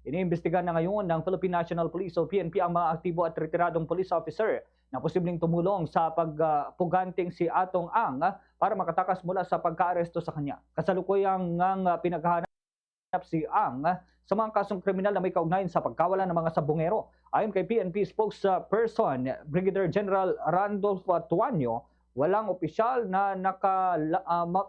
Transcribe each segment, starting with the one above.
Iniimbestigahan na ngayon ng Philippine National Police o PNP ang mga aktibo at retiradong police officer na posibleng tumulong sa pagpuganting si Atong Ang para makatakas mula sa pagka-aresto sa kanya. Kasalukuyang pinaghahanap si Ang sa mga kasong kriminal na may kaugnayan sa pagkawala ng mga sabungero. Ayon kay PNP spokesperson Brigadier General Randolph Tuanyo, walang opisyal na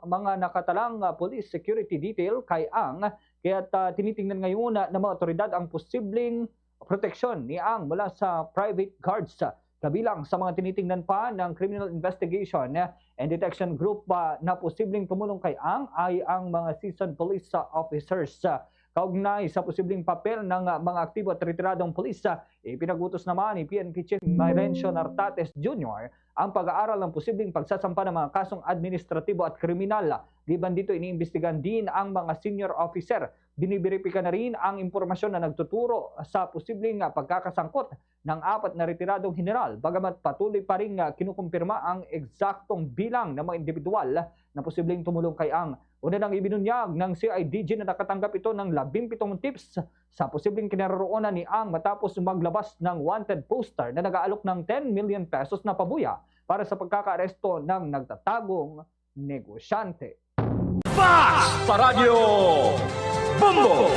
mga nakatalang police security detail kay Ang, kaya tinitingnan ngayon ng mga otoridad ang posibleng proteksyon ni Ang mula sa private guards. Kabilang sa mga tinitingnan pa ng Criminal Investigation and Detection Group na posibleng tumulong kay Ang ay ang mga seasoned police officers. Kaugnay sa posibleng papel ng mga aktibo at retiradong pulis, ipinagutos naman ni PNP Chief Mairencio Nartates Jr. ang pag-aaral ng posibleng pagsasampa ng mga kasong administratibo at kriminal. Liban dito, iniimbestigahan din ang mga senior officer. Biniberipika na rin ang impormasyon na nagtuturo sa posibleng pagkakasangkot ng 4 na retiradong general, bagamat patuloy pa rin kinukumpirma ang eksaktong bilang ng mga individual na posibleng tumulong kay Ang. Una nang ibinunyag ng CIDG na nakatanggap ito ng 17 tips sa posibleng kinaroroonan ni Ang matapos maglabas ng wanted poster na nag-aalok ng 10 million pesos na pabuya para sa pagkakaaresto ng nagtatagong negosyante. Fast sa radyo Bombo!